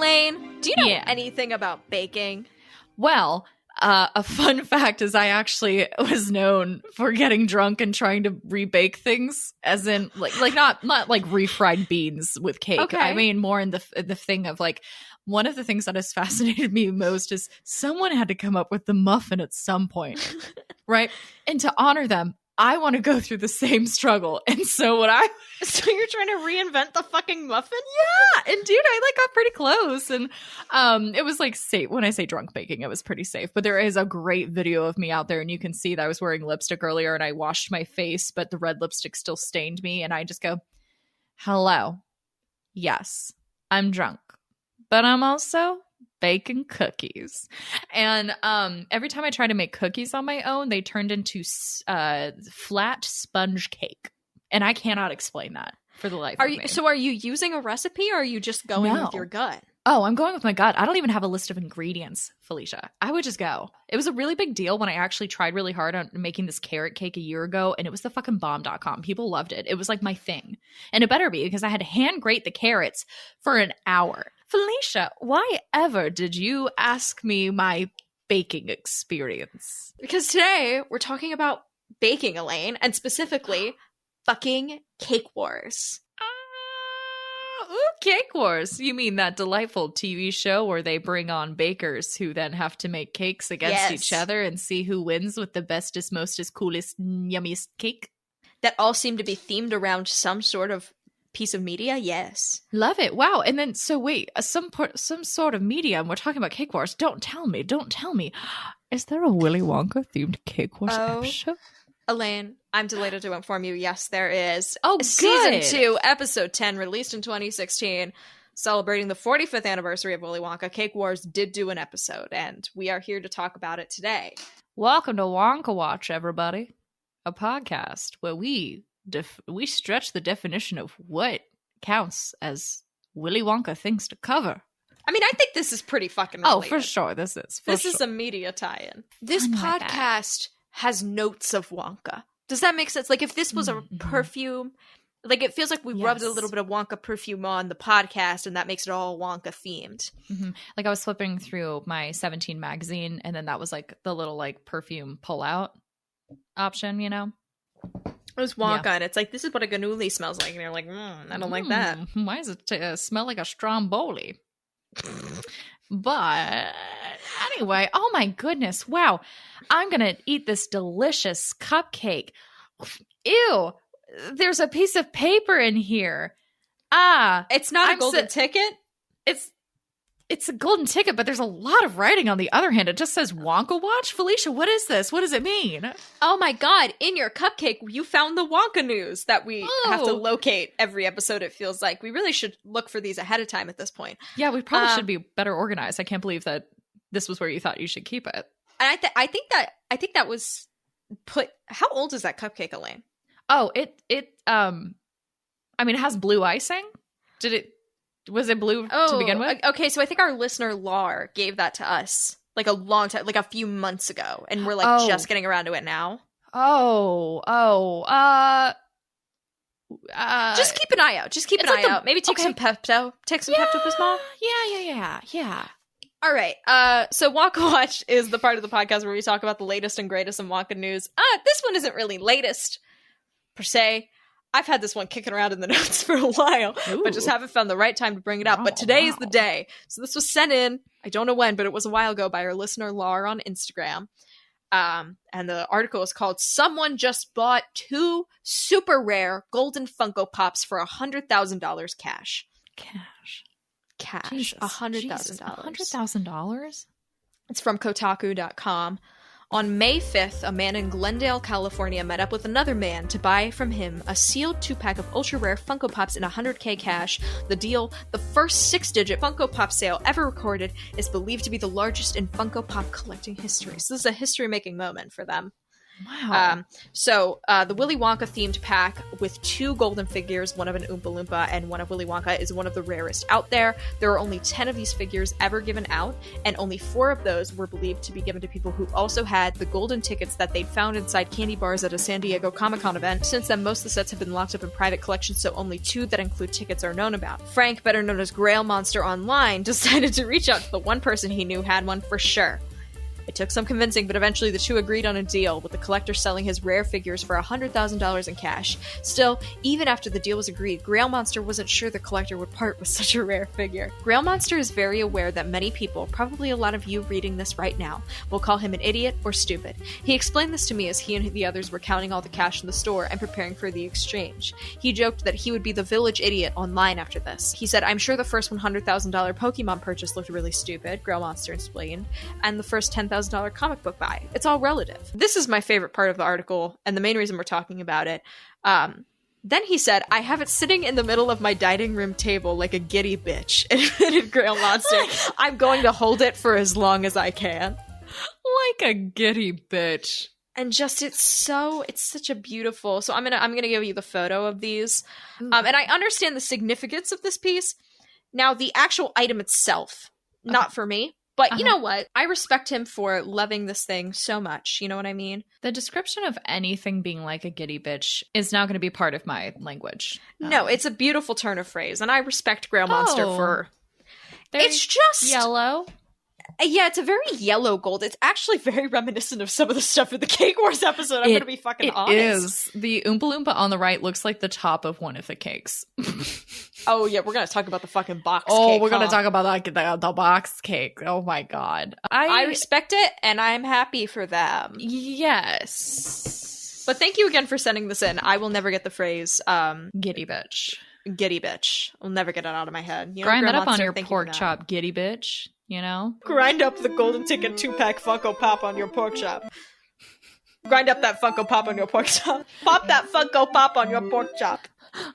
Elaine, do you know Yeah. anything about baking? Well, a fun fact is I actually was known for getting drunk and trying to rebake things, as in like not like refried beans with cake. Okay. I mean more in the thing of like, one of the things that has fascinated me most is someone had to come up with the muffin at some point, right? And to honor them, I want to go through the same struggle. And so So you're trying to reinvent the fucking muffin? yeah, and dude, I like got pretty close, and it was like safe. When I say drunk baking, it was pretty safe. But there is a great video of me out there, and you can see that I was wearing lipstick earlier, and I washed my face, but the red lipstick still stained me, and I just go, "Hello, yes, I'm drunk, but I'm also baking cookies." And every time I tried to make cookies on my own, they turned into flat sponge cake. And I cannot explain that for the life of me. So are you using a recipe, or are you just going with your gut? Oh, I'm going with my gut. I don't even have a list of ingredients, Felicia. I would just go. It was a really big deal when I actually tried really hard on making this carrot cake a year ago, and it was the fucking bomb.com. People loved it. It was like my thing. And it better be, because I had to hand grate the carrots for an hour. Felicia, why ever did you ask me my baking experience? Because today we're talking about baking, Elaine, and specifically fucking Cake Wars. Ooh, Cake Wars. You mean that delightful TV show where they bring on bakers who then have to make cakes against each other and see who wins with the bestest, mostest, coolest, yummiest cake? That all seem to be themed around some sort of piece of media? Yes. Love it. Wow. And then, so wait, some sort of media, and we're talking about Cake Wars. Don't tell me. Is there a Willy Wonka themed Cake Wars episode? Elaine, I'm delighted to inform you, yes, there is. Oh, good. Season 2, Episode 10, released in 2016, celebrating the 45th anniversary of Willy Wonka. Cake Wars did do an episode, and we are here to talk about it today. Welcome to Wonka Watch, everybody. A podcast where we stretch the definition of what counts as Willy Wonka things to cover. I mean, I think this is pretty fucking related. Oh, for sure, this is. This is a media tie-in. This podcast has notes of Wonka. Does that make sense? Like, if this was a perfume, like, it feels like we rubbed a little bit of Wonka perfume on the podcast, and that makes it all Wonka themed. Like, I was flipping through my 17 magazine, and then that was like the little like perfume pull out option, you know? It was Wonka, and it's like, this is what a cannoli smells like, and you're like, I don't like that. Why does it smell like a Stromboli? But anyway, oh my goodness, wow. I'm going to eat this delicious cupcake. Ew, there's a piece of paper in here. It's not a golden ticket? It's a golden ticket, but there's a lot of writing on the other hand. It just says Wonka Watch. Felicia, what is this? What does it mean? Oh my god, in your cupcake, you found the Wonka news that we have to locate every episode, it feels like. We really should look for these ahead of time at this point. Yeah, we probably should be better organized. I can't believe that this was where you thought you should keep it. And I think that was put. How old is that cupcake, Elaine? Oh, it has blue icing. Was it blue to begin with? Okay, so I think our listener Lar gave that to us like a long time, like a few months ago, and we're like just getting around to it now. Just keep an eye out. Out. Maybe take some Pepto. Take some Pepto-Bismol. Yeah. All right. So Wonka Watch is the part of the podcast where we talk about the latest and greatest in Wonka news. This one isn't really latest per se. I've had this one kicking around in the notes for a while, but just haven't found the right time to bring it up. But today is the day. So this was sent in, I don't know when, but it was a while ago by our listener Lar on Instagram. And the article is called "Someone Just Bought 2 Super Rare Golden Funko Pops for $100,000 Cash." Jesus, $100,000. $100,000? It's from Kotaku.com. On May 5th, a man in Glendale, California met up with another man to buy from him a sealed 2-pack of ultra-rare Funko Pops in $100K cash. The deal, the first 6-digit Funko Pop sale ever recorded, is believed to be the largest in Funko Pop collecting history. So this is a history-making moment for them. Wow. The Willy Wonka themed pack with 2 golden figures, one of an Oompa Loompa and one of Willy Wonka, is one of the rarest out there. There are only 10 of these figures ever given out, and only 4 of those were believed to be given to people who also had the golden tickets that they'd found inside candy bars at a San Diego Comic-Con event. Since then, most of the sets have been locked up in private collections, so only 2 that include tickets are known about. Frank, better known as Grail Monster Online, decided to reach out to the one person he knew had one for sure. It took some convincing, but eventually the 2 agreed on a deal, with the collector selling his rare figures for $100,000 in cash. Still, even after the deal was agreed, Grail Monster wasn't sure the collector would part with such a rare figure. Grail Monster is very aware that many people, probably a lot of you reading this right now, will call him an idiot or stupid. He explained this to me as he and the others were counting all the cash in the store and preparing for the exchange. He joked that he would be the village idiot online after this. He said, "I'm sure the first $100,000 Pokemon purchase looked really stupid," Grail Monster explained, "and the first $10,000 comic book buy. It's all relative." This is my favorite part of the article, and the main reason we're talking about it. Then he said, "I have it sitting in the middle of my dining room table like a giddy bitch," admitted Grail Monster. "I'm going to hold it for as long as I can." Like a giddy bitch. And just it's such a beautiful. So I'm gonna give you the photo of these, and I understand the significance of this piece. Now the actual item itself, not for me. But you know what? I respect him for loving this thing so much. You know what I mean? The description of anything being like a giddy bitch is now going to be part of my language. No, it's a beautiful turn of phrase, and I respect Grail Monster for... It's just... yellow. Yeah, it's a very yellow gold. It's actually very reminiscent of some of the stuff in the Cake Wars episode. I'm going to be fucking honest. It is. The Oompa Loompa on the right looks like the top of one of the cakes. Oh, yeah, we're going to talk about the fucking box cake. Oh, we're going to talk about the box cake. Oh, my God. I respect it, and I'm happy for them. Yes. But thank you again for sending this in. I will never get the phrase... giddy bitch. Giddy bitch. I'll never get it out of my head. You know, grind that up Monster, on your pork chop, giddy bitch. You know? Grind up the golden ticket 2-pack Funko Pop on your pork chop. Grind up that Funko Pop on your pork chop. Pop that Funko Pop on your pork chop.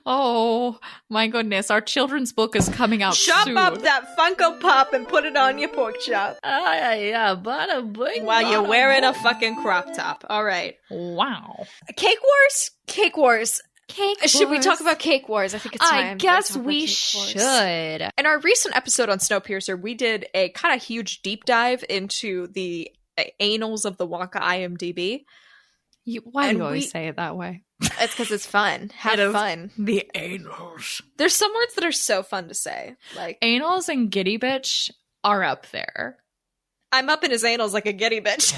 Oh, my goodness. Our children's book is coming out soon. Chop up that Funko Pop and put it on your pork chop. Yeah, bada bing. While you're wearing a fucking crop top. All right. Wow. Cake Wars? Cake Wars. Cake Wars. Should we talk about Cake Wars? I think it's time. I guess we should. In our recent episode on Snowpiercer, we did a kind of huge deep dive into the annals of the Wonka IMDb. Why do you always say it that way? It's because it's fun. Have fun. The annals. There's some words that are so fun to say. Like annals and giddy bitch are up there. I'm up in his annals like a giddy bitch.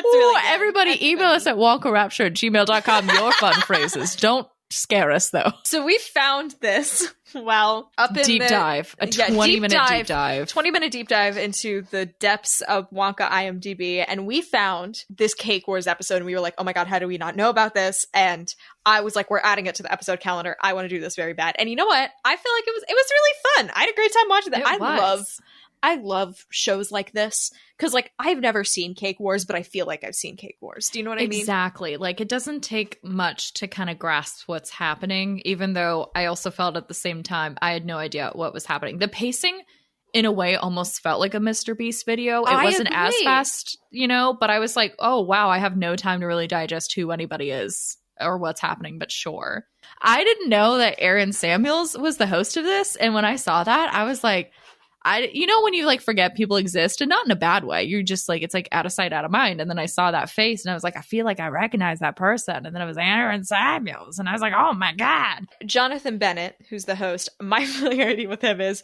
Really everybody email us at wonkarapture@gmail.com your fun phrases. Don't scare us though. So we found this up in deep dive. A 20-minute deep dive. 20-minute deep dive into the depths of Wonka IMDb, and we found this Cake Wars episode, and we were like, oh my god, how do we not know about this? And I was like, we're adding it to the episode calendar. I want to do this very bad. And you know what? I feel like it was really fun. I had a great time watching that. I love shows like this because, like, I've never seen Cake Wars, but I feel like I've seen Cake Wars. Do you know what I mean? Exactly. Like, it doesn't take much to kind of grasp what's happening, even though I also felt at the same time I had no idea what was happening. The pacing, in a way, almost felt like a Mr. Beast video. It wasn't as fast, you know, but I was like, oh, wow, I have no time to really digest who anybody is or what's happening, but sure. I didn't know that Aaron Samuels was the host of this, and when I saw that, I was like, you know when you like forget people exist, and not in a bad way, you're just like, it's like out of sight, out of mind. And then I saw that face and I was like, I feel like I recognize that person. And then it was Aaron Samuels, and I was like, oh my god. Jonathan Bennett, who's the host, my familiarity with him is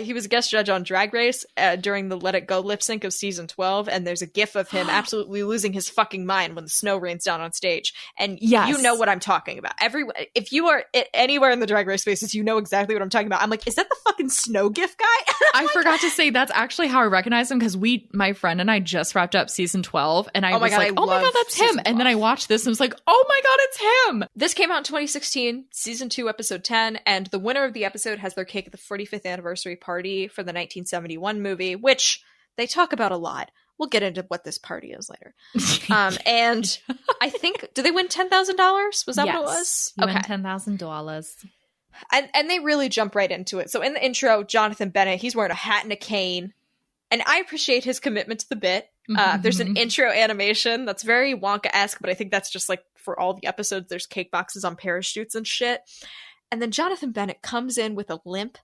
he was a guest judge on Drag Race during the Let It Go lip sync of season 12, and there's a gif of him absolutely losing his fucking mind when the snow rains down on stage. And you know what I'm talking about. If you are anywhere in the Drag Race spaces, you know exactly what I'm talking about. I'm like, is that the fucking snow gif guy? I forgot to say that's actually how I recognize him, because my friend and I just wrapped up season 12, and I was like, oh my god, that's him. And then I watched this and was like, oh my god, it's him. This came out in 2016, season 2, episode 10, and the winner of the episode has their cake at the 45th anniversary party for the 1971 movie, which they talk about a lot. We'll get into what this party is later. And I think, did they win $10,000? Was that what it was? You win $10,000. And they really jump right into it. So in the intro, Jonathan Bennett, he's wearing a hat and a cane. And I appreciate his commitment to the bit. There's an intro animation that's very Wonka-esque, but I think that's just like for all the episodes, there's cake boxes on parachutes and shit. And then Jonathan Bennett comes in with a limp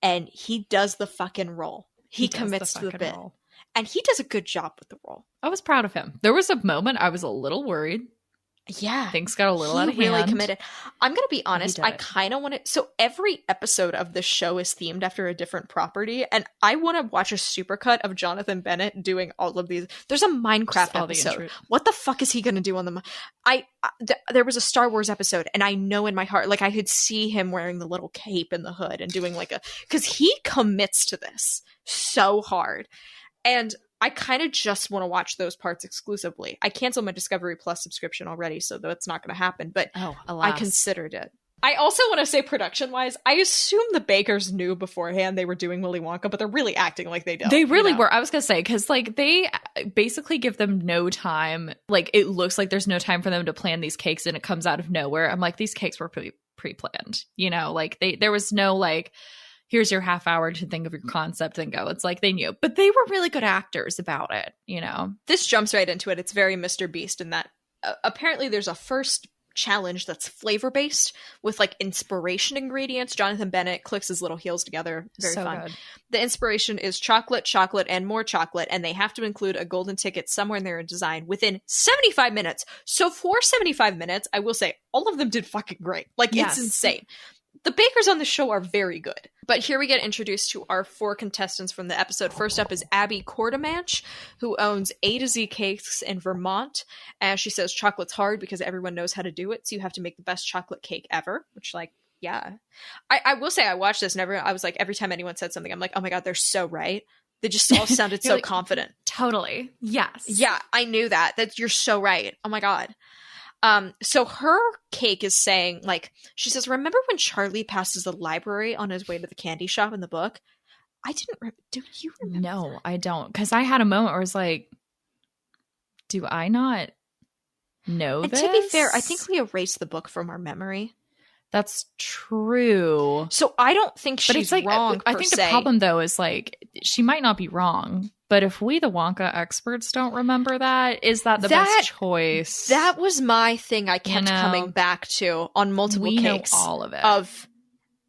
and he does the fucking role. He commits to the bit. Role. And he does a good job with the role. I was proud of him. There was a moment I was a little worried. Yeah. Things got a little out of hand. He really committed. I'm going to be honest. I kind of want to. So every episode of the show is themed after a different property. And I want to watch a supercut of Jonathan Bennett doing all of these. There's a Minecraft episode. What the fuck is he going to do on the. There was a Star Wars episode. And I know in my heart, like I could see him wearing the little cape and the hood and doing like a. Because he commits to this so hard. And I kind of just want to watch those parts exclusively. I canceled my Discovery Plus subscription already, so that's not going to happen. But I considered it. I also want to say production-wise, I assume the Bakers knew beforehand they were doing Willy Wonka, but they're really acting like they don't. They really were. I was going to say, because like they basically give them no time. Like it looks like there's no time for them to plan these cakes and it comes out of nowhere. I'm like, these cakes were pre-planned. You know, like there was no like, here's your half hour to think of your concept and go. It's like they knew. But they were really good actors about it, you know? This jumps right into it. It's very Mr. Beast in that apparently there's a first challenge that's flavor-based with like inspiration ingredients. Jonathan Bennett clicks his little heels together. Very fun. Good. The inspiration is chocolate, and more chocolate, and they have to include a golden ticket somewhere in their design within 75 minutes. So for 75 minutes, I will say all of them did fucking great. Like it's insane. The bakers on the show are very good. But here we get introduced to our 4 contestants from the episode. First up is Abby Quartermanch, who owns A to Z Cakes in Vermont. And she says chocolate's hard because everyone knows how to do it. So you have to make the best chocolate cake ever, which like, yeah. I will say I watched this and I was like, every time anyone said something, I'm like, oh my God, they're so right. They just all sounded so like, confident. Totally. Yes. Yeah, I knew that you're so right. Oh my God. So her cake is saying, like, she says, remember when Charlie passes the library on his way to the candy shop in the book? Do you remember? No, I don't. Because I had a moment where I was like, do I not know this? To be fair, I think we erased the book from our memory. That's true. So I don't think she's like, wrong. I think the problem, though, is like, she might not be wrong. But if we, the Wonka experts, don't remember that, is that the best choice? That was my thing I kept coming back to on multiple cakes. Know all of it.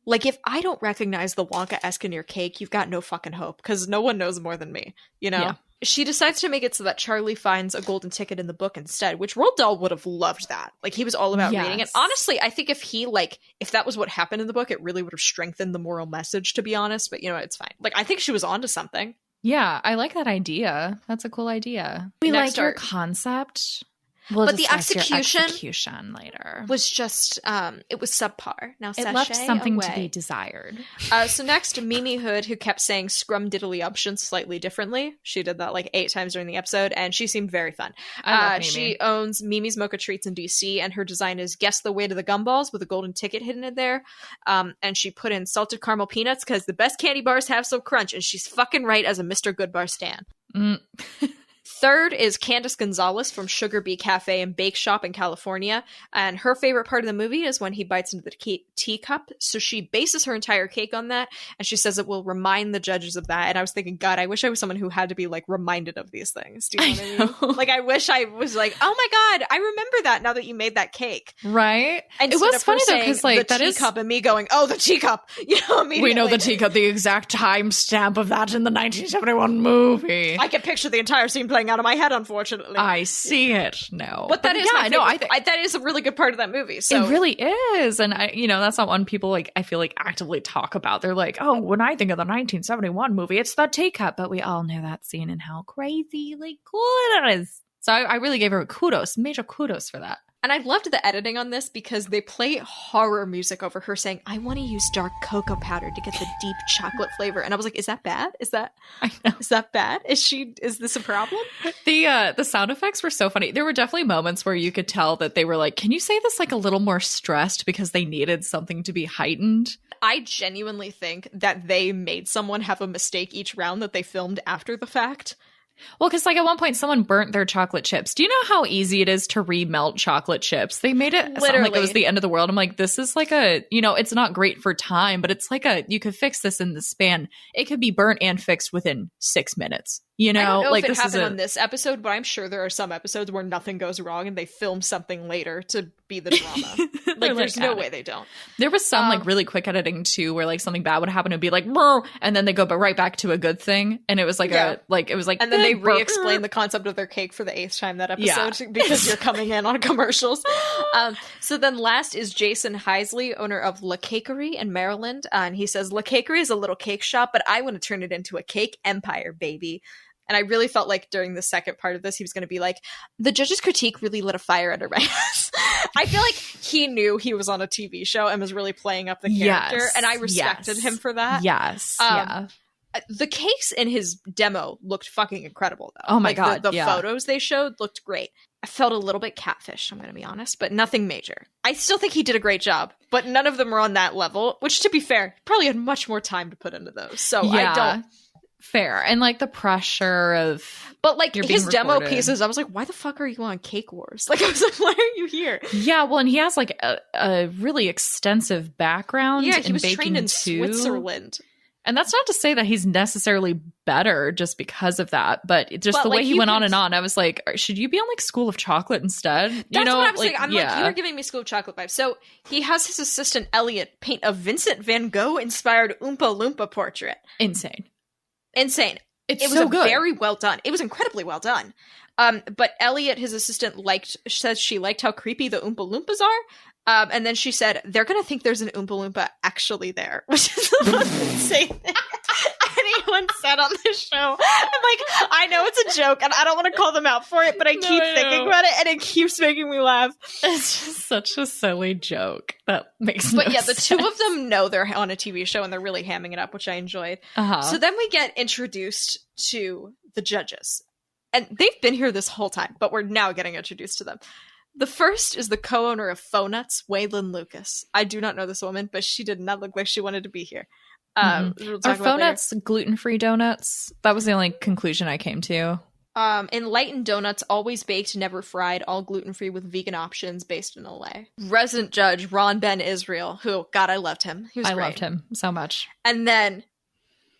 Like, if I don't recognize the Wonka-esque in your cake, you've got no fucking hope, because no one knows more than me, you know? Yeah. She decides to make it so that Charlie finds a golden ticket in the book instead, which Roald Dahl would have loved that. Like, he was all about reading it. Honestly, I think if that was what happened in the book, it really would have strengthened the moral message, to be honest. But, you know, it's fine. Like, I think she was onto something. Yeah, I like that idea. That's a cool idea. We like your concept. But the execution later was just it was subpar. Now it left something to be desired. So next, Mimi Hood, who kept saying scrum diddly umption slightly differently. She did that like 8 times during the episode, and she seemed very fun. I love Mimi. She owns Mimi's Mocha Treats in DC, and her design is guess the way to the gumballs with a golden ticket hidden in there. And she put in salted caramel peanuts because the best candy bars have some crunch, and she's fucking right as a Mr. Goodbar stan. Third is Candace Gonzalez from Sugar Bee Cafe and Bake Shop in California. And her favorite part of the movie is when he bites into the teacup. So she bases her entire cake on that. And she says it will remind the judges of that. And I was thinking, God, I wish I was someone who had to be like reminded of these things. Do you know what I mean? Like, I wish I was like, oh my God, I remember that now that you made that cake. Right. And it was funny though, because like the teacup and me going, oh, the teacup. You know, we know the teacup, the exact timestamp of that in the 1971 movie. I can picture the entire scene playing out of my head, unfortunately. I see it. No, but that is that is a really good part of that movie. So it really is, and that's not one people like. I feel like actively talk about. They're like, oh, when I think of the 1971 movie, it's the teacup. But we all know that scene and how crazy, like, cool it is. So I really gave her major kudos for that. And I loved the editing on this because they play horror music over her saying, I want to use dark cocoa powder to get the deep chocolate flavor. And I was like, is that bad? Is that bad? Is this a problem? The sound effects were so funny. There were definitely moments where you could tell that they were like, can you say this like a little more stressed because they needed something to be heightened? I genuinely think that they made someone have a mistake each round that they filmed after the fact. Well, because like at one point someone burnt their chocolate chips. Do you know how easy it is to remelt chocolate chips? They made it sound like it was the end of the world. I'm like, this is like it's not great for time, but it's like you could fix this in the span. It could be burnt and fixed within 6 minutes. I don't know if it happened on this episode, but I'm sure there are some episodes where nothing goes wrong and they film something later to be the drama. Like there's no way they don't. There was some like really quick editing too, where like something bad would happen and be like, "Brr," and then they go right back to a good thing, and it was like and then they re-explain the concept of their cake for the 8th time that episode because you're coming in on commercials. So then last is Jason Heisley, owner of La Cakery in Maryland, and he says La Cakery is a little cake shop, but I want to turn it into a cake empire, baby. And I really felt like during the second part of this, he was going to be like, the judge's critique really lit a fire under my ass. I feel like he knew he was on a TV show and was really playing up the character. Yes, and I respected him for that. Yes. The cakes in his demo looked fucking incredible, though. Oh my God. The photos they showed looked great. I felt a little bit catfish, I'm going to be honest, but nothing major. I still think he did a great job, but none of them were on that level, which to be fair, probably had much more time to put into those. So I don't. Fair. And like the pressure of his demo pieces, I was like, why the fuck are you on Cake Wars? Like I was like, why are you here? Yeah, well, and he has like a really extensive background. Yeah, he was baking trained in too. Switzerland. And that's not to say that he's necessarily better just because of that, but just the way he went on and on, I was like, should you be on like School of Chocolate instead? That's what I was like. I'm like, you were giving me School of Chocolate vibes. So he has his assistant Elliot paint a Vincent van Gogh inspired Oompa Loompa portrait. Insane. It was so good. Very well done. It was incredibly well done. But Elliot, his assistant, says she liked how creepy the Oompa Loompas are. And then she said, they're going to think there's an Oompa Loompa actually there, which is the most insane thing anyone said on this show. I'm like, I know it's a joke and I don't want to call them out for it, but I keep thinking about it and it keeps making me laugh. It's just such a silly joke that makes no sense. The two of them know they're on a TV show and they're really hamming it up, which I enjoyed. So then we get introduced to the judges. And they've been here this whole time, but we're now getting introduced to them. The first is the co-owner of Faux-Nuts, Waylon Lucas. I do not know this woman, but she did not look like she wanted to be here. We'll Are Faux-Nuts gluten-free donuts? That was the only conclusion I came to. Enlightened donuts, always baked, never fried, all gluten-free with vegan options, based in LA. Resident judge Ron Ben Israel, who, God, I loved him. He was great. I loved him so much. And then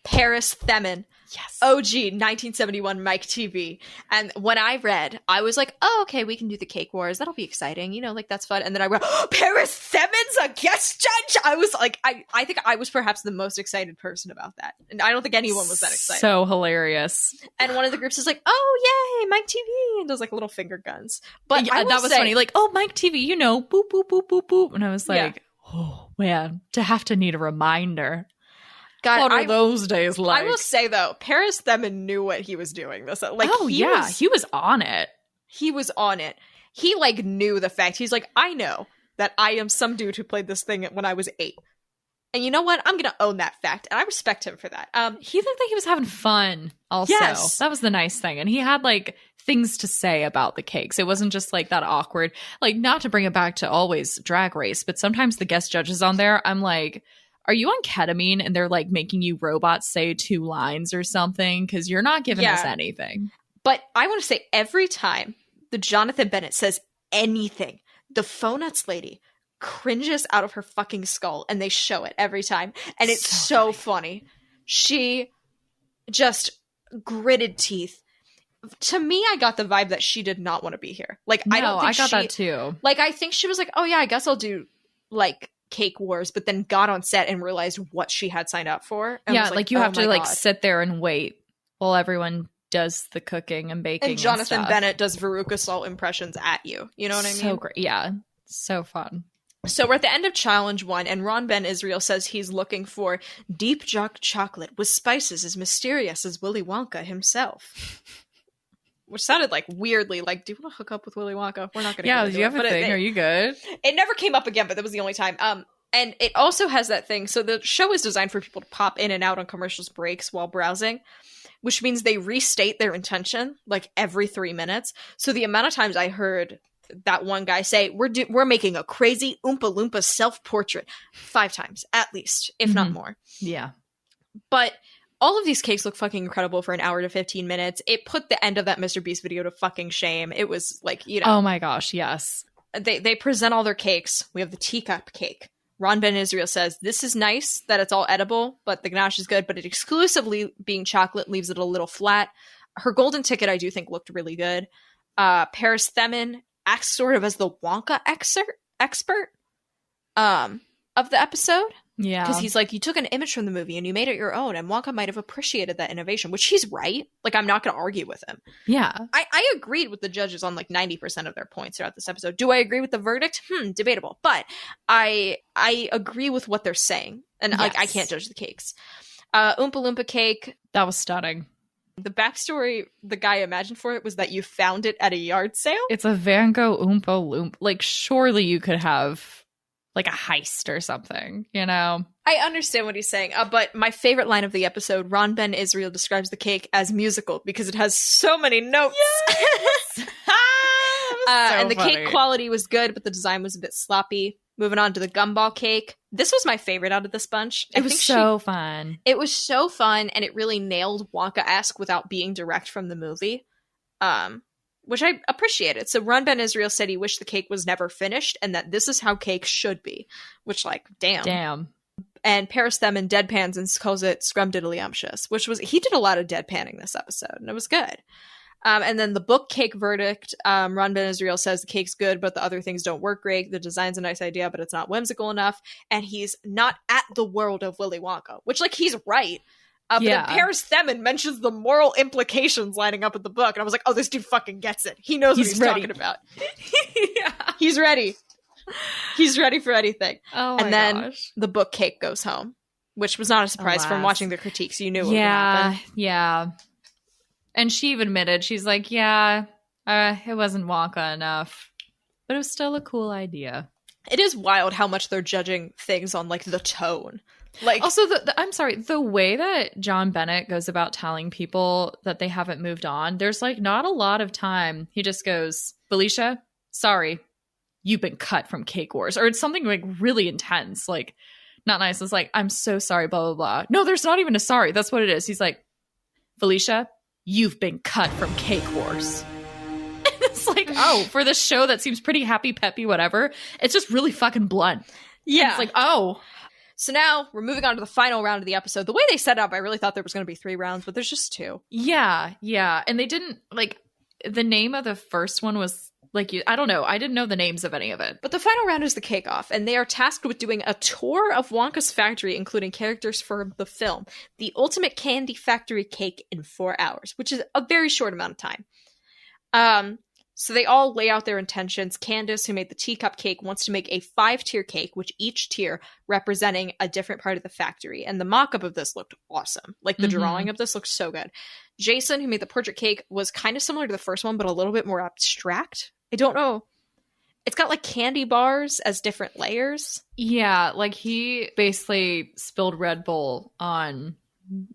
Paris Themin. Yes. OG 1971 Mike TV. And when I read, I was like, oh, okay, we can do the Cake Wars. That'll be exciting. You know, like that's fun. And then I read, oh, Paris Themin's a guest judge. I was like, I think I was perhaps the most excited person about that. And I don't think anyone was that excited. So hilarious. And one of the groups is like, oh, yay, Mike TV. And does like little finger guns. But yeah, that was funny. Like, oh, Mike TV, you know, boop, boop, boop, boop, boop. And I was like, oh, man, to have to need a reminder. God, what are those days like? I will say though, Paris Themin knew what he was doing. This, like, he was on it. He was on it. He like knew the fact. He's like, I know that I am some dude who played this thing when I was 8, and you know what? I'm gonna own that fact, and I respect him for that. He looked like he was having fun. Also, yes. That was the nice thing, and he had like things to say about the cakes. It wasn't just like that awkward. Like, not to bring it back to always Drag Race, but sometimes the guest judges on there, I'm like, are you on ketamine and they're like making you robots say 2 lines or something? Because you're not giving us anything. But I want to say every time the Jonathan Bennett says anything, the Faux-Nuts lady cringes out of her fucking skull, and they show it every time. And it's so funny. She just gritted teeth. To me, I got the vibe that she did not want to be here. Like, no, I don't think I got that too. Like, I think she was like, oh yeah, I guess I'll do like Cake Wars, but then got on set and realized what she had signed up for. And yeah, like you have to like sit there and wait while everyone does the cooking and baking. And Jonathan Bennett does Veruca Salt impressions at you. You know what I mean? So great. Yeah. So fun. So we're at the end of challenge 1, and Ron Ben Israel says he's looking for deep dark chocolate with spices as mysterious as Willy Wonka himself. Which sounded like weirdly like, do you want to hook up with Willy Wonka? We're not going to. Yeah, do you have a thing? Are you good? It never came up again, but that was the only time. And it also has that thing. So the show is designed for people to pop in and out on commercials breaks while browsing, which means they restate their intention like every 3 minutes. So the amount of times I heard that one guy say, we're making a crazy Oompa Loompa self-portrait 5 times at least, if not more. Yeah. But All of these cakes look fucking incredible for an hour to 15 minutes. It put the end of that Mr. Beast video to fucking shame. It was like, you know. Oh my gosh, yes. They present all their cakes. We have the teacup cake. Ron Ben Israel says, this is nice that it's all edible, but the ganache is good, but it exclusively being chocolate leaves it a little flat. Her golden ticket, I do think, looked really good. Paris Themin acts sort of as the Wonka expert of the episode. Yeah. Because he's like, you took an image from the movie and you made it your own, and Wonka might have appreciated that innovation, which he's right. Like, I'm not going to argue with him. Yeah. I agreed with the judges on like 90% of their points throughout this episode. Do I agree with the verdict? Debatable. But I agree with what they're saying. And like, I can't judge the cakes. Oompa Loompa cake. That was stunning. The backstory the guy imagined for it was that you found it at a yard sale. It's a Van Gogh Oompa Loompa. Like, surely you could have like a heist or something, you know? I understand what he's saying, but my favorite line of the episode, Ron Ben Israel describes the cake as musical because it has so many notes. Yes! And the cake quality was good, but the design was a bit sloppy. Moving on to the gumball cake. This was my favorite out of this bunch. It was so fun. It was so fun, and it really nailed Wonka-esque without being direct from the movie. Which I appreciated. So Ron Ben Israel said he wished the cake was never finished and that this is how cake should be. Which, like, damn. And Paris Themin deadpans and calls it scrumdiddlyumptious, which was, he did a lot of deadpanning this episode, and it was good. And then the book cake verdict, Ron Ben Israel says the cake's good, but the other things don't work great. The design's a nice idea, but it's not whimsical enough. And he's not at the world of Willy Wonka, which, like, he's right. But then Paris Themin mentions the moral implications lining up with the book. And I was like, oh, this dude fucking gets it. He knows what he's talking about. Yeah. He's ready. He's ready for anything. Oh, and then the book cake goes home, which was not a surprise from watching the critiques. You knew what would happen. Yeah. And she even admitted, she's like, it wasn't Wonka enough. But it was still a cool idea. It is wild how much they're judging things on, like, the tone. Like, also, I'm sorry, the way that John Bennett goes about telling people that they haven't moved on, there's like not a lot of time. He just goes, Felicia, sorry, you've been cut from Cake Wars. Or it's something like really intense, like not nice. It's like, I'm so sorry, blah, blah, blah. No, there's not even a sorry. That's what it is. He's like, Felicia, you've been cut from Cake Wars. And it's like, oh, for this show that seems pretty happy, peppy, whatever, it's just really fucking blunt. Yeah. And it's like, oh. So now we're moving on to the final round of the episode. The way they set it up, I really thought there was going to be 3 rounds, but there's just 2. Yeah. And they didn't, like, the name of the first one was, like, I don't know. I didn't know the names of any of it. But the final round is the cake-off, and they are tasked with doing a tour of Wonka's factory, including characters for the film. The Ultimate Candy Factory Cake in 4 hours, which is a very short amount of time. So they all lay out their intentions. Candace, who made the teacup cake, wants to make a 5-tier cake, which each tier representing a different part of the factory. And the mock-up of this looked awesome. Like, the drawing of this looked so good. Jason, who made the portrait cake, was kind of similar to the first one, but a little bit more abstract. I don't know. It's got, like, candy bars as different layers. Yeah, like, he basically spilled Red Bull on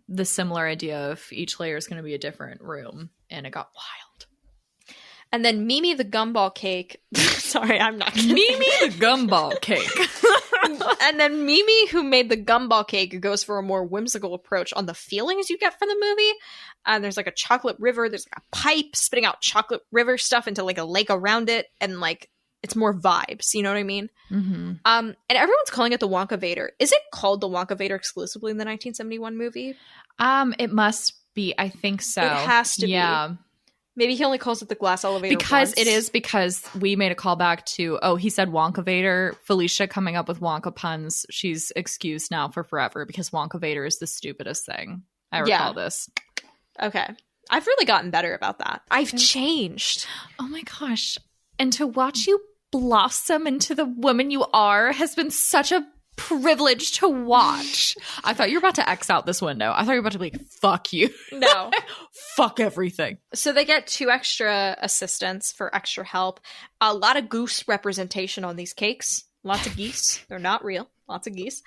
the similar idea of each layer is going to be a different room, and it got wild. And then Mimi the gumball cake. Sorry, I'm not gonna Mimi the gumball cake. And then Mimi, who made the gumball cake, goes for a more whimsical approach on the feelings you get from the movie. And there's like a chocolate river. There's like a pipe spitting out chocolate river stuff into like a lake around it. And like, it's more vibes. You know what I mean? Mm-hmm. And everyone's calling it the Wonka Vader. Is it called the Wonka Vader exclusively in the 1971 movie? It must be. I think so. It has to be. Maybe he only calls it the glass elevator because once. It is because we made a callback to, he said Wonka Vader. Felicia coming up with Wonka puns. She's excused now for forever because Wonka Vader is the stupidest thing. I recall this. Okay. I've really gotten better about that. I've changed. Oh my gosh. And to watch you blossom into the woman you are has been such a privilege to watch. I thought you were about to X out this window. I thought you were about to be like, fuck you. No. Fuck everything. So they get 2 extra assistants for extra help. A lot of goose representation on these cakes. Lots of geese. They're not real. Lots of geese.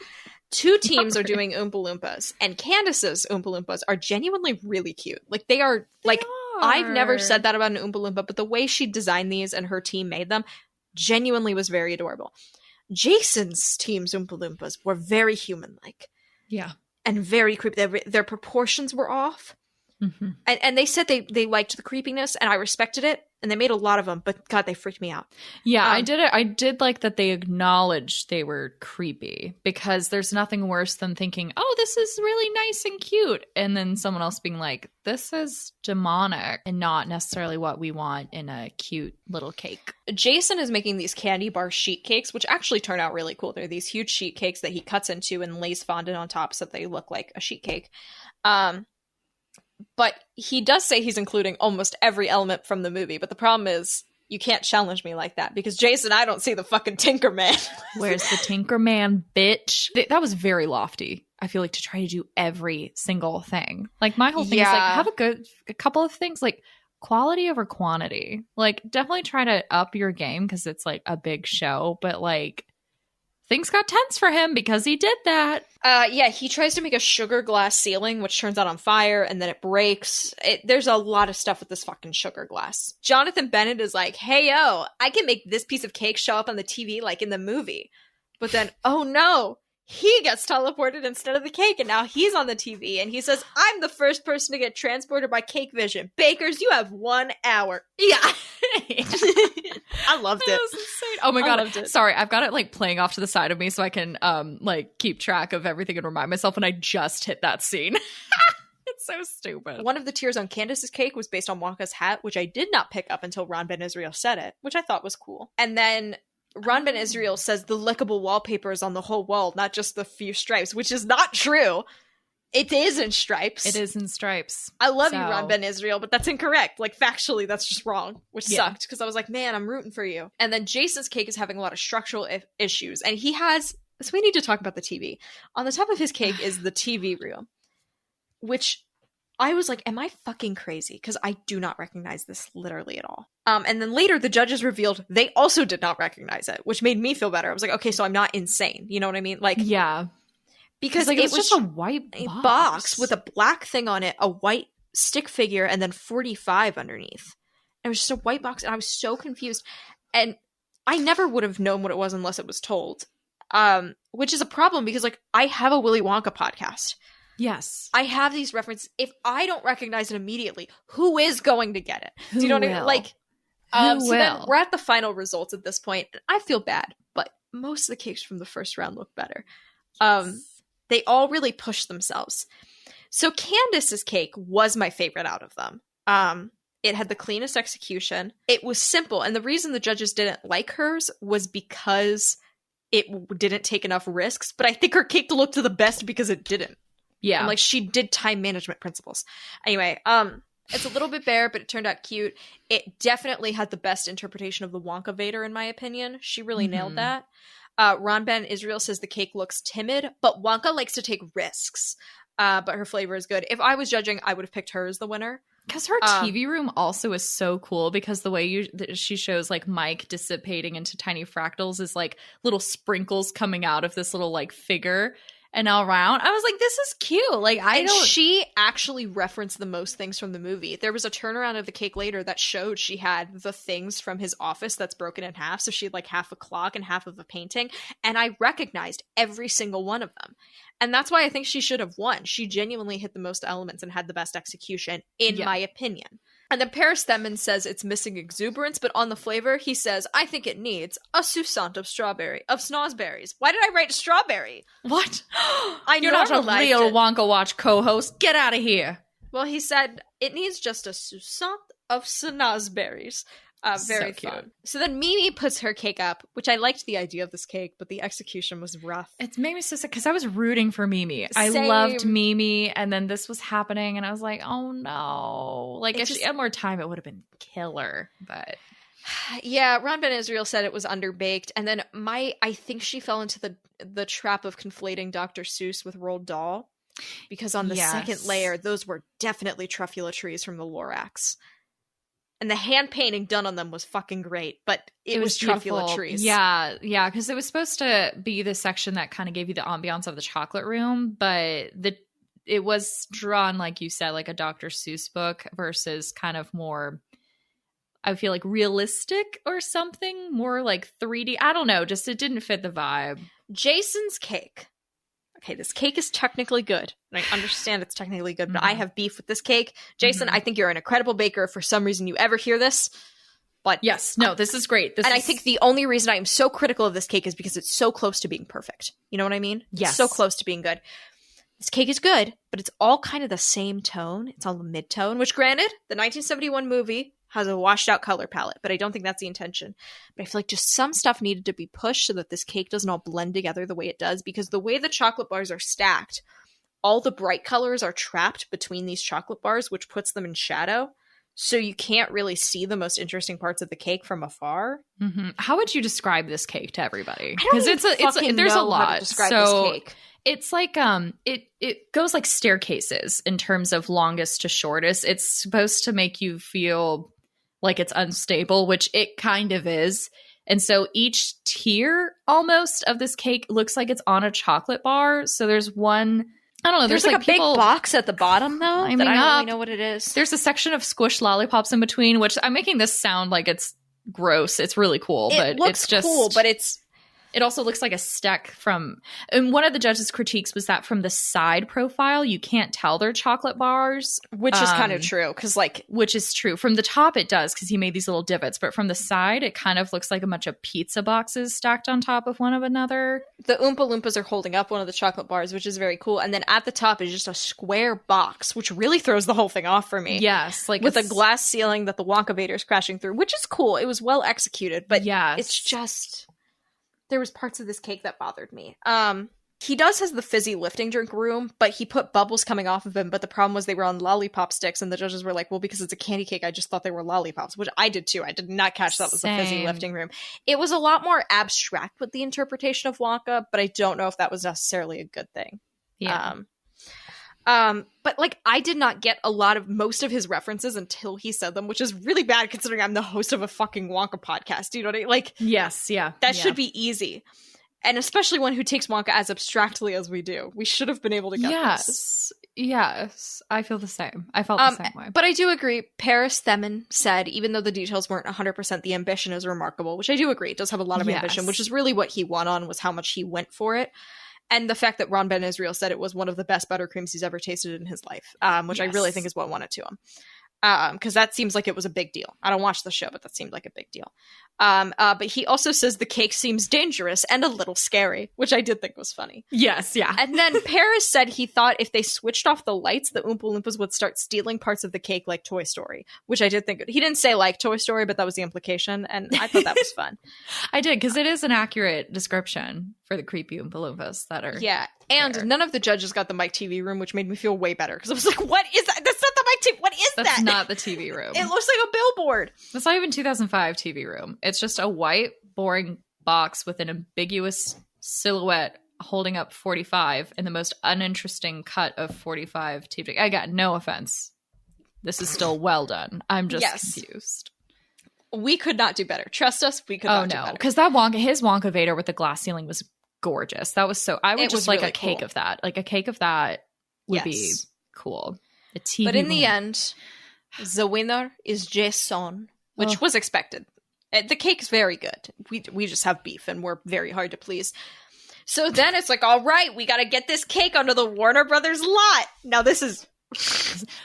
2 teams are doing Oompa Loompas. And Candace's Oompa Loompas are genuinely really cute. Like, they are, like, I've never said that about an Oompa Loompa, but the way she designed these and her team made them genuinely was very adorable. Jason's team's Oompa Loompas were very human-like. Yeah. and very creepy. Their proportions were off. Mm-hmm. And they said they liked the creepiness, and I respected it, and they made a lot of them, but God, they freaked me out. Yeah, I did like that they acknowledged they were creepy, because there's nothing worse than thinking, oh, this is really nice and cute, and then someone else being like, this is demonic and not necessarily what we want in a cute little cake. Jason is making these candy bar sheet cakes, which actually turn out really cool. They're these huge sheet cakes that he cuts into and lays fondant on top so that they look like a sheet cake. But he does say he's including almost every element from the movie. But the problem is, you can't challenge me like that, because Jason, I don't see the fucking Tinkerman. Where's the Tinkerman, bitch? That was very lofty. I feel like, to try to do every single thing. Like, my whole thing is like, have a couple of things, like quality over quantity. Like, definitely try to up your game, because it's like a big show, but like, things got tense for him because he did that. Yeah, he tries to make a sugar glass ceiling, which turns out on fire, and then it breaks. There's a lot of stuff with this fucking sugar glass. Jonathan Bennett is like, hey, yo, I can make this piece of cake show up on the TV like in the movie. But then, oh no, he gets teleported instead of the cake, and now he's on the TV, and he says, I'm the first person to get transported by cake vision. Bakers, you have 1 hour. Yeah. I loved it. That was insane. Oh my God. Sorry, I've got it like playing off to the side of me so I can like keep track of everything and remind myself when I just hit that scene. It's so stupid. One of the tears on Candace's cake was based on Wonka's hat, which I did not pick up until Ron Ben Israel said it, which I thought was cool. And then Ron Ben Israel says the lickable wallpaper is on the whole wall, not just the few stripes, which is not true. It is in stripes. It is in stripes. I love you, Ron Ben Israel, but that's incorrect. Like, factually, that's just wrong, which sucked, because I was like, man, I'm rooting for you. And then Jason's cake is having a lot of structural issues, and he has... So we need to talk about the TV. On the top of his cake is the TV room, which I was like, am I fucking crazy? Because I do not recognize this literally at all. And then later, the judges revealed they also did not recognize it, which made me feel better. I was like, okay, so I'm not insane. You know what I mean? Like, yeah. Because like, it was just a white box with a black thing on it, a white stick figure, and then 45 underneath. And it was just a white box, and I was so confused. And I never would have known what it was unless it was told. Which is a problem, because like, I have a Willy Wonka podcast. Yes. I have these references. If I don't recognize it immediately, who is going to get it? Do you know what I mean? Like, so then we're at the final results at this point. I feel bad, but most of the cakes from the first round look better. Yes. They all really push themselves. So Candace's cake was my favorite out of them. It had the cleanest execution. It was simple. And the reason the judges didn't like hers was because it didn't take enough risks. But I think her cake looked the best because it didn't. Yeah. And like, she did time management principles. Anyway, it's a little bit bare, but it turned out cute. It definitely had the best interpretation of the Wonka Vader, in my opinion. She really nailed that. Ron Ben Israel says the cake looks timid, but Wonka likes to take risks. But her flavor is good. If I was judging, I would have picked her as the winner. Because her TV room also is so cool, because the way she shows like Mike dissipating into tiny fractals is like little sprinkles coming out of this little like figure and all around. I was like, this is cute. Like, she actually referenced the most things from the movie. There was a turnaround of the cake later that showed she had the things from his office that's broken in half. So she had like half a clock and half of a painting. And I recognized every single one of them. And that's why I think she should have won. She genuinely hit the most elements and had the best execution, in my opinion. And then Paris Themmen says it's missing exuberance, but on the flavor, he says, I think it needs a sousant of snozberries. Why did I write strawberry? What? You're not a real Wonka Watch co-host. Get out of here. Well, he said it needs just a sousant of snozberries. Very so fun. So then Mimi puts her cake up, which I liked the idea of this cake, but the execution was rough. It made me so sick because I was rooting for Mimi. Same. I loved Mimi, and then this was happening, and I was like, oh no. Like, if she had more time, it would have been killer, but... Yeah, Ron Ben Israel said it was underbaked, and then I think she fell into the trap of conflating Dr. Seuss with Roald Dahl, because on the second layer, those were definitely truffula trees from the Lorax. And the hand painting done on them was fucking great, but it was truffula trees. Yeah, because it was supposed to be the section that kind of gave you the ambiance of the chocolate room, but it was drawn, like you said, like a Dr. Seuss book versus kind of more, I feel like, realistic or something, more like 3D. I don't know, just it didn't fit the vibe. Jason's cake. okay, this cake is technically good. And I understand it's technically good, but I have beef with this cake. Jason, I think you're an incredible baker. If for some reason you ever hear this. But yes, no, this is great. I think the only reason I am so critical of this cake is because it's so close to being perfect. You know what I mean? Yes. It's so close to being good. This cake is good, but it's all kind of the same tone. It's all the mid-tone, which granted, the 1971 movie has a washed out color palette, but I don't think that's the intention. But I feel like just some stuff needed to be pushed so that this cake doesn't all blend together the way it does, because the way the chocolate bars are stacked, all the bright colors are trapped between these chocolate bars, which puts them in shadow. So you can't really see the most interesting parts of the cake from afar. How would you describe this cake to everybody? Because there's a lot. Describe this cake. It's like it goes like staircases in terms of longest to shortest. It's supposed to make you feel like it's unstable, which it kind of is. And so each tier almost of this cake looks like it's on a chocolate bar. So there's one, I don't know. There's like a big box at the bottom, though. I don't really know what it is. There's a section of squished lollipops in between, which I'm making this sound like it's gross. It's really cool, but it's just cool. But it also looks like a stack from. And one of the judges' critiques was that from the side profile, you can't tell they're chocolate bars, which is kind of true. Which is true. From the top, it does because he made these little divots, but from the side, it kind of looks like a bunch of pizza boxes stacked on top of one of another. The Oompa Loompas are holding up one of the chocolate bars, which is very cool. And then at the top is just a square box, which really throws the whole thing off for me. Yes. Like with a glass ceiling that the Wonka Vader is crashing through, which is cool. It was well executed, but yes. It's just... There was parts of this cake that bothered me. He does has the fizzy lifting drink room, but he put bubbles coming off of him. But the problem was they were on lollipop sticks, and the judges were like, well, because it's a candy cake, I just thought they were lollipops, which I did too. I did not catch that was the fizzy lifting room. It was a lot more abstract with the interpretation of Wonka, but I don't know if that was necessarily a good thing. Yeah. But like I did not get most of his references until he said them, which is really bad considering I'm the host of a fucking Wonka podcast. Do you know what I mean? Like, yes, yeah. That should be easy. And especially one who takes Wonka as abstractly as we do. We should have been able to get this. Yes. I feel the same. I felt the same way. But I do agree. Paris Themin said, even though the details weren't 100%, the ambition is remarkable, which I do agree. It does have a lot of ambition, which is really what he won on, was how much he went for it. And the fact that Ron Ben Israel said it was one of the best buttercreams he's ever tasted in his life, which I really think is what won it to him. Because that seems like it was a big deal. I don't watch the show, but that seemed like a big deal. But he also says the cake seems dangerous and a little scary, which I did think was funny. Yes, yeah. And then Paris said he thought if they switched off the lights, the Oompa Loompas would start stealing parts of the cake like Toy Story, which I did think. He didn't say like Toy Story, but that was the implication, and I thought that was fun. I did, because it is an accurate description for the creepy Oompa Loompas that are and none of the judges got the Mike TV room, which made me feel way better, because I was like, what is that? That's not the Mike TV. What is that? That's not the TV room. It looks like a billboard. That's not even 2005 TV room. It's just a white, boring box with an ambiguous silhouette holding up 45 and the most uninteresting cut of 45 TV. I got no offense. This is still well done. I'm just confused. We could not do better. Trust us, we could not do better. Because that his Wonka Vader with the glass ceiling was gorgeous. That was so... I would just like really a cake of that. Like a cake of that would be cool. A TV But in room. the end, the winner is Jason, which was expected. The cake is very good. We just have beef and we're very hard to please. So then it's like, all right, we got to get this cake onto the Warner Brothers lot. Now this is...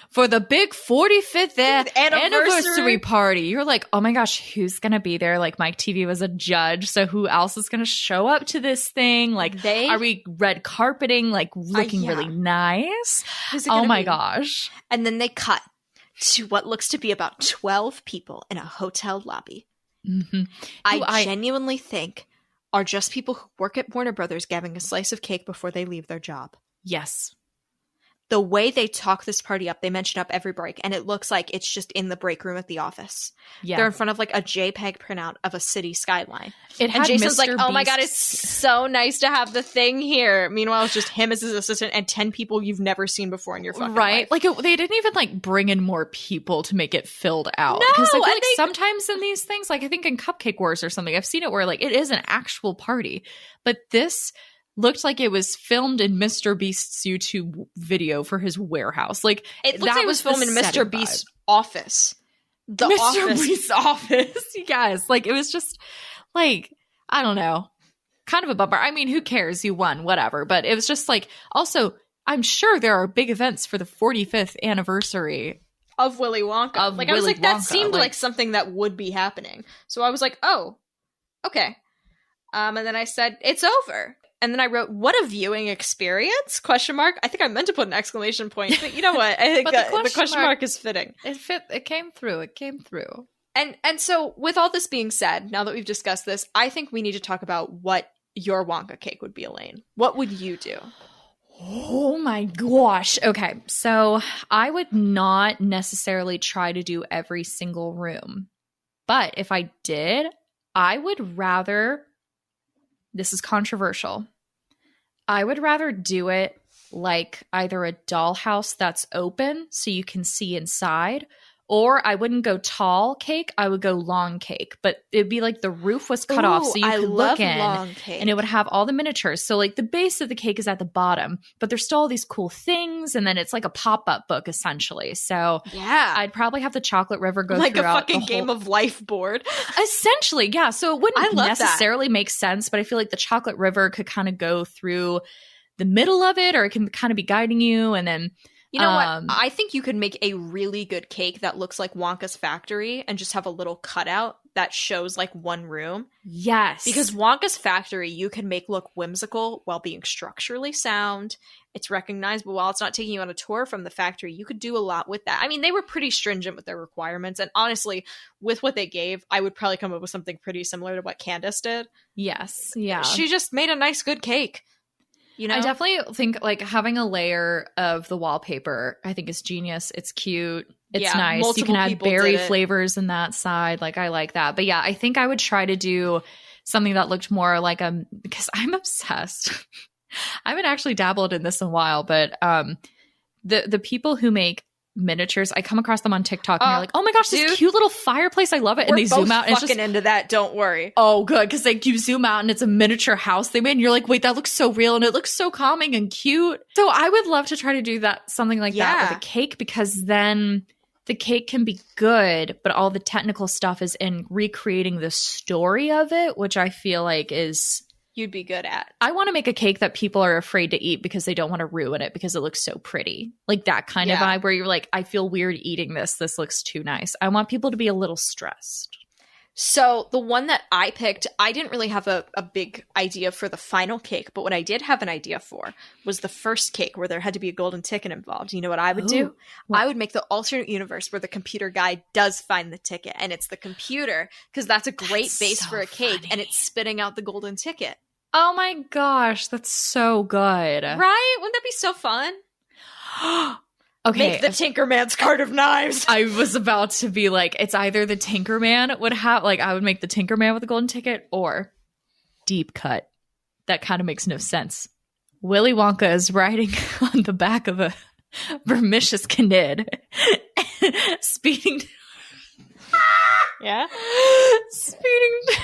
for the big 45th anniversary party. You're like, oh my gosh, who's gonna be there? Like Mike TV was a judge, so who else is gonna show up to this thing? Like, are we red carpeting, like looking really nice? Oh my gosh. And then they cut to what looks to be about 12 people in a hotel lobby. Mm-hmm. I genuinely think are just people who work at Warner Brothers grabbing a slice of cake before they leave their job. Yes. The way they talk this party up, they mention up every break, and it looks like it's just in the break room at the office. Yeah. They're in front of like a JPEG printout of a city skyline. And Jason's like, oh my God, it's so nice to have the thing here. Meanwhile, it's just him as his assistant and 10 people you've never seen before in your fucking life. Like they didn't even like bring in more people to make it filled out. Because I feel like sometimes in these things, like I think in Cupcake Wars or something, I've seen it where like it is an actual party. But this looked like it was filmed in Mr. Beast's YouTube video for his warehouse. Like it looked like it was filmed in Mr. Beast's office. Mr. Beast's office. You guys, like it was just like, I don't know. kind of a bummer. I mean, who cares? You won, whatever. But it was just like, also, I'm sure there are big events for the 45th anniversary of Willy Wonka. I was like, that seemed like something that would be happening. So I was like, oh, okay. And then I said, it's over. And then I wrote, what a viewing experience? ? I think I meant to put an exclamation point, but you know what? I think the question mark is fitting. It came through. And so with all this being said, now that we've discussed this, I think we need to talk about what your Wonka cake would be, Elaine. What would you do? Oh my gosh. Okay. So I would not necessarily try to do every single room. But if I did, I would rather, this is controversial, I would rather do it like either a dollhouse that's open so you can see inside, or I wouldn't go tall cake, I would go long cake. But it'd be like the roof was cut off so you could look in, and it would have all the miniatures. So like the base of the cake is at the bottom, but there's still all these cool things, and then it's like a pop-up book essentially. So yeah, I'd probably have the Chocolate River go like throughout a fucking Game of Life board. Essentially, yeah. So it wouldn't necessarily make sense, but I feel like the Chocolate River could kind of go through the middle of it, or it can kind of be guiding you, and then you know what? I think you could make a really good cake that looks like Wonka's factory and just have a little cutout that shows like one room. Yes. Because Wonka's factory you can make look whimsical while being structurally sound. It's recognizable while it's not taking you on a tour from the factory. You could do a lot with that. I mean, they were pretty stringent with their requirements. And honestly, with what they gave, I would probably come up with something pretty similar to what Candace did. Yes. Yeah. She just made a nice, good cake. You know? I definitely think like having a layer of the wallpaper, I think is genius. It's cute. It's nice. You can add berry flavors in that side. Like I like that. But yeah, I think I would try to do something that looked more like because I'm obsessed. I haven't actually dabbled in this in a while, but the people who make miniatures, I come across them on TikTok and they're like, oh my gosh, this cute little fireplace, I love it. And they zoom out and it's just into that, don't worry. Oh good, because like you zoom out and it's a miniature house they made and you're like, wait, that looks so real and it looks so calming and cute. So I would love to try to do that, something like that with a cake, because then the cake can be good, but all the technical stuff is in recreating the story of it, which I feel like is you'd be good at. I want to make a cake that people are afraid to eat because they don't want to ruin it because it looks so pretty. Like that kind of vibe where you're like, I feel weird eating this. This looks too nice. I want people to be a little stressed. So the one that I picked, I didn't really have a big idea for the final cake, but what I did have an idea for was the first cake where there had to be a golden ticket involved. You know what I would do? What? I would make the alternate universe where the computer guy does find the ticket and it's the computer, because that's a great base for a cake and it's spitting out the golden ticket. Oh my gosh, that's so good. Right? Wouldn't that be so fun? Okay. Make the Tinkerman's cart of knives. I was about to be like, it's either the Tinkerman would have, like, I would make the Tinkerman with the golden ticket, or deep cut. That kind of makes no sense. Willy Wonka is riding on the back of a vermicious Knid, speeding. Yeah? Speeding.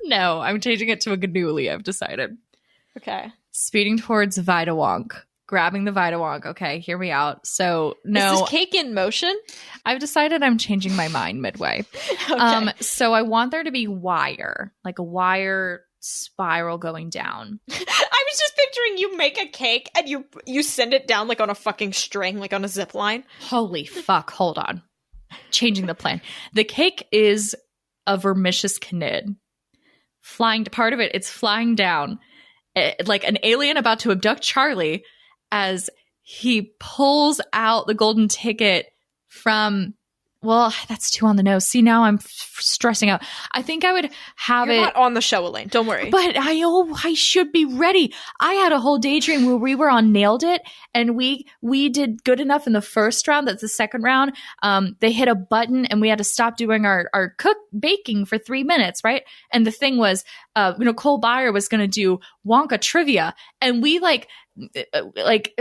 No, I'm changing it to a Ganooli, I've decided. Okay. Speeding towards Vita Wonk. Grabbing the Vita Wonk. Okay, hear me out. So, no. Is this cake in motion? I've decided I'm changing my mind midway. Okay. So I want there to be wire. Like a wire spiral going down. I was just picturing you make a cake and you send it down like on a fucking string, like on a zip line. Holy fuck, hold on. Changing the plan. The cake is a vermicious Knid. Part of it, it's flying down like an alien about to abduct Charlie as he pulls out the golden ticket from, well, that's too on the nose. See, now I'm stressing out. I think I would have You're not on the show, Elaine. Don't worry. But I should be ready. I had a whole daydream where we were on Nailed It, and we did good enough in the first round. That's the second round. They hit a button, and we had to stop doing our baking for 3 minutes, right? And the thing was, Cole Byer was going to do Wonka trivia, and we like,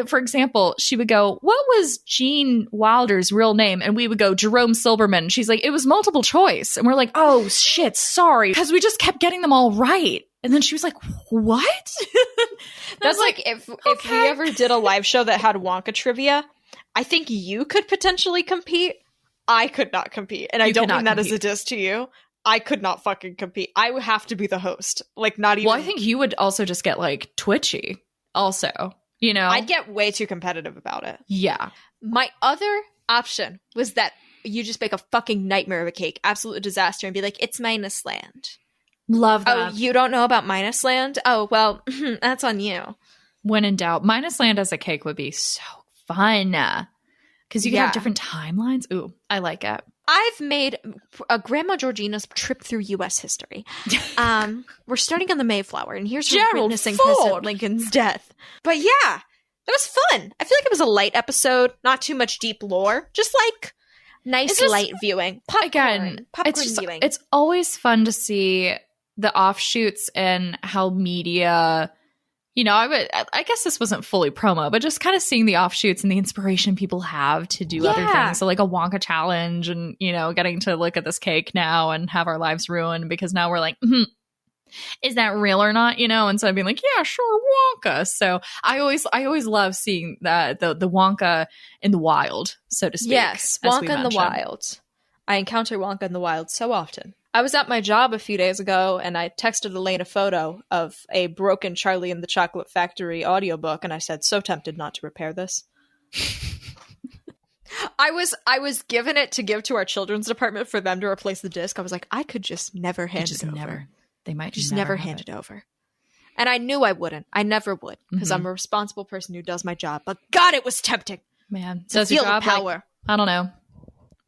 for example, she would go, what was Gene Wilder's real name? And we would go, Jerome Silberman. She's like, it was multiple choice. And we're like, oh shit, sorry. Because we just kept getting them all right. And then she was like, what? That's like, if we ever did a live show that had Wonka trivia, I think you could potentially compete. I could not compete. And I don't mean that as a diss to you. I could not fucking compete. I would have to be the host. Like, not even. Well, I think you would also just get like twitchy also, you know? I'd get way too competitive about it. Yeah. My other option was that you just make a fucking nightmare of a cake, absolute disaster, and be like, it's Minus Land. Love that. Oh, you don't know about Minus Land? Oh, well, that's on you. When in doubt, Minus Land as a cake would be so fun. Because you could have different timelines. Ooh, I like it. I've made a Grandma Georgina's trip through U.S. history. We're starting on the Mayflower, and here's her witnessing President Lincoln's death. But yeah, that was fun. I feel like it was a light episode, not too much deep lore, just like nice light viewing. Popcorn viewing. It's always fun to see the offshoots and how media. You know, I guess this wasn't fully promo, but just kind of seeing the offshoots and the inspiration people have to do other things. So like a Wonka challenge and, you know, getting to look at this cake now and have our lives ruined because now we're like, is that real or not? You know, instead of being like, yeah, sure, Wonka. So I always love seeing the Wonka in the wild, so to speak. Yes, Wonka in the wild. I encounter Wonka in the wild so often. I was at my job a few days ago, and I texted Elaine a photo of a broken Charlie and the Chocolate Factory audiobook, and I said, so tempted not to repair this. I was given it to give to our children's department for them to replace the disc. I was like, I could just never hand it over. They might just never hand it over. And I knew I wouldn't. I never would, because I'm a responsible person who does my job. But God, it was tempting. Man, to feel the power. Like, I don't know.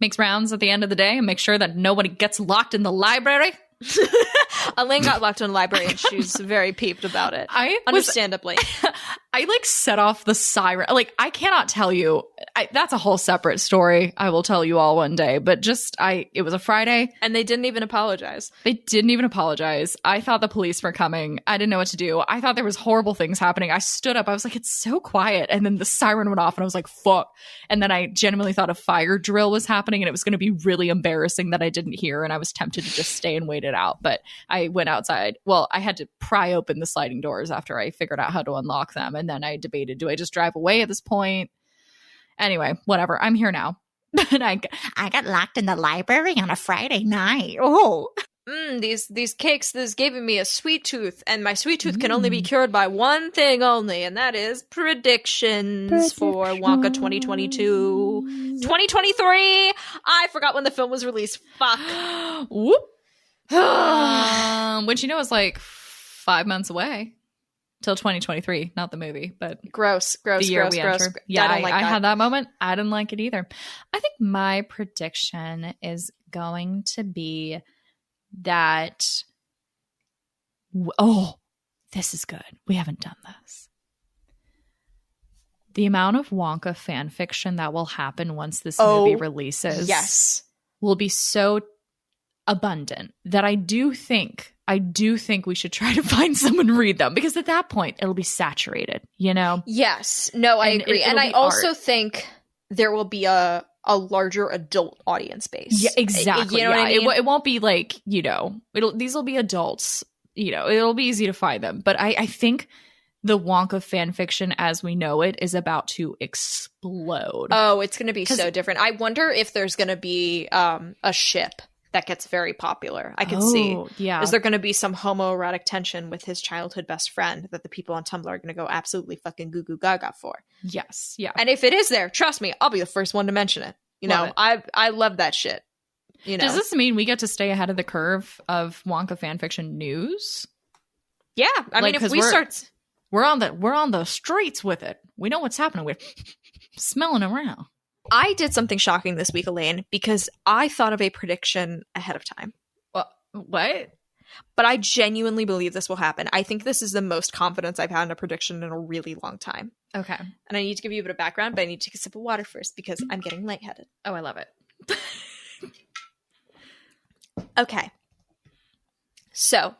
Makes rounds at the end of the day and make sure that nobody gets locked in the library. Elaine got locked in the library and she's very peeved about it. Understandably. I like set off the siren. Like, I cannot tell you. That's a whole separate story. I will tell you all one day. But it was a Friday. And they didn't even apologize. I thought the police were coming. I didn't know what to do. I thought there was horrible things happening. I stood up. I was like, it's so quiet. And then the siren went off and I was like, fuck. And then I genuinely thought a fire drill was happening and it was going to be really embarrassing that I didn't hear. And I was tempted to just stay and wait it out. But I went outside. Well, I had to pry open the sliding doors after I figured out how to unlock them. And then I debated, do I just drive away at this point? Anyway, whatever. I'm here now. But I got locked in the library on a Friday night. Oh. These cakes, this giving me a sweet tooth. And my sweet tooth can only be cured by one thing only. And that is predictions for Wonka 2022. 2023! I forgot when the film was released. Fuck. Whoop. Which, you know, is like 5 months away. Till 2023, not the movie, but gross. The year we enter. Yeah, I had that moment. I didn't like it either. I think my prediction is going to be that. Oh, this is good. We haven't done this. The amount of Wonka fan fiction that will happen once this movie releases, will be so abundant that I do think we should try to find someone to read them, because at that point it'll be saturated, you know? Yes. No, I agree. And I also think there will be a larger adult audience base. Yeah, exactly. You know what I mean? It won't be like, you know, these will be adults, you know, it'll be easy to find them. But I think the Wonka fan fiction as we know it is about to explode. Oh, it's going to be so different. I wonder if there's going to be a ship that gets very popular. I can see. Yeah. Is there going to be some homoerotic tension with his childhood best friend that the people on Tumblr are going to go absolutely fucking goo goo gaga for? Yes. Yeah. And if it is there, trust me, I'll be the first one to mention it. You know, I love that shit. You know. Does this mean we get to stay ahead of the curve of Wonka fanfiction news? Yeah. I mean, if we start... We're on the streets with it. We know what's happening. We're smelling around. I did something shocking this week, Elaine, because I thought of a prediction ahead of time. What? But I genuinely believe this will happen. I think this is the most confidence I've had in a prediction in a really long time. Okay. And I need to give you a bit of background, but I need to take a sip of water first because I'm getting lightheaded. Oh, I love it. Okay. So,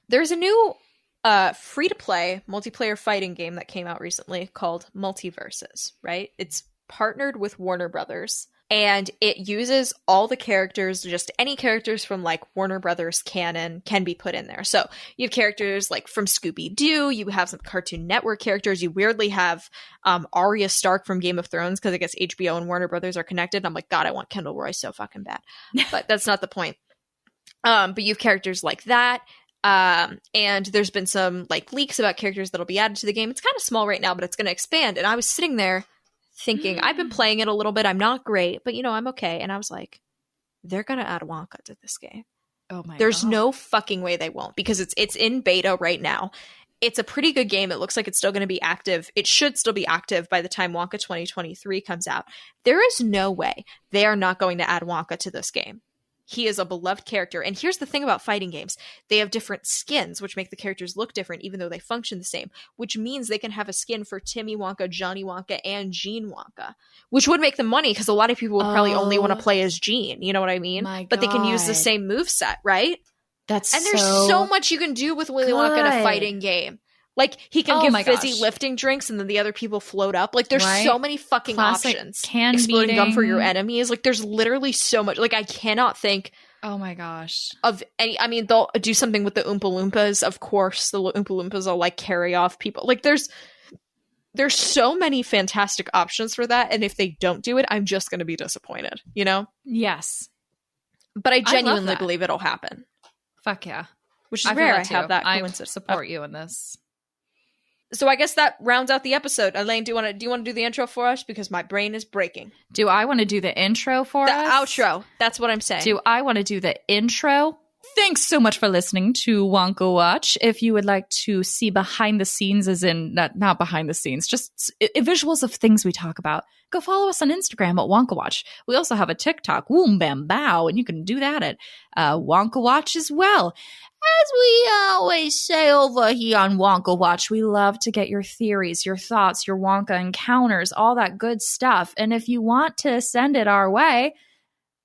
there's a new free-to-play multiplayer fighting game that came out recently called Multiverses, right? It's partnered with Warner Brothers, and it uses all the characters, just any characters from like Warner Brothers canon can be put in there. So you have characters like from Scooby-Doo, you have some Cartoon Network characters, you weirdly have Arya Stark from Game of Thrones, because I guess HBO and Warner Brothers are connected. And I'm like, God, I want Kendall Roy so fucking bad. But that's not the point. But you have characters like that. And there's been some like leaks about characters that'll be added to the game. It's kind of small right now, but it's going to expand. And I was sitting there thinking, I've been playing it a little bit. I'm not great, but I'm okay. And I was like, they're going to add Wonka to this game. Oh my There's God. no fucking way they won't, because it's in beta right now. It's a pretty good game. It looks like it's still going to be active. It should still be active by the time Wonka 2023 comes out. There is no way they are not going to add Wonka to this game. He is a beloved character. And here's the thing about fighting games. They have different skins, which make the characters look different, even though they function the same, which means they can have a skin for Timmy Wonka, Johnny Wonka, and Gene Wonka, which would make them money because a lot of people would probably only want to play as Gene. You know what I mean? But they can use the same moveset, right? And there's so much you can do with Willy Wonka in a fighting game. Like, he can give fizzy lifting drinks and then the other people float up. Like, there's so many fucking options. Exploding gum for your enemies. Like, there's literally so much. Like, I cannot think Oh my gosh. Of any, I mean, they'll do something with the Oompa Loompas. Of course, the Oompa Loompas will like carry off people. Like there's so many fantastic options for that. And if they don't do it, I'm just going to be disappointed, you know? Yes. But I genuinely believe it'll happen. Fuck yeah. Which is rare I have that coincidence. I support you in this. So I guess that rounds out the episode. Elaine, do you want to do the intro for us? Because my brain is breaking. Do I want to do the intro for us? The outro. That's what I'm saying. Do I want to do the intro? Thanks so much for listening to Wonka Watch. If you would like to see behind the scenes, as in not behind the scenes, just visuals of things we talk about, go follow us on Instagram at Wonka Watch. We also have a TikTok, Woom Bam Bow, and you can do that at Wonka Watch as well. As we always say over here on Wonka Watch, we love to get your theories, your thoughts, your Wonka encounters, all that good stuff. And if you want to send it our way,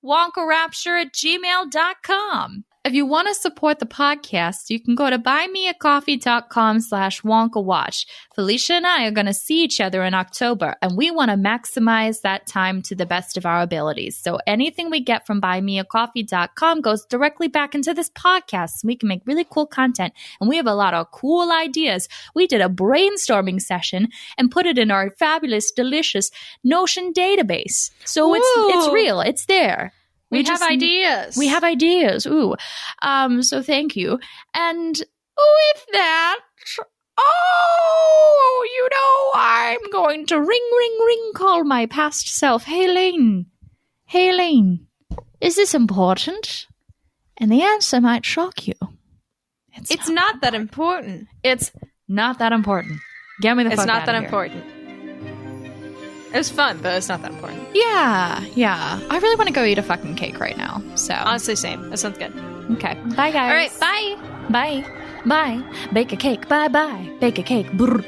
wonkarapture@gmail.com. If you want to support the podcast, you can go to buymeacoffee.com/WonkaWatch. Felicia and I are going to see each other in October, and we want to maximize that time to the best of our abilities. So anything we get from buymeacoffee.com goes directly back into this podcast, so we can make really cool content. And we have a lot of cool ideas. We did a brainstorming session and put it in our fabulous, delicious Notion database. So it's real. It's there. We have ideas. We have ideas. Ooh. So thank you. And with that, I'm going to ring, call my past self. Hey, Lane, is this important? And the answer might shock you. It's not that important. It's not that important. Get me the fuck out of here. It's not that important. It was fun, but it's not that important. Yeah. I really want to go eat a fucking cake right now. So honestly, same. That sounds good. Okay. Bye, guys. All right. Bye. Bye. Bake a cake. Bye. Bake a cake. Brr.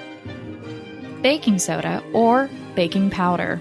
Baking soda or baking powder.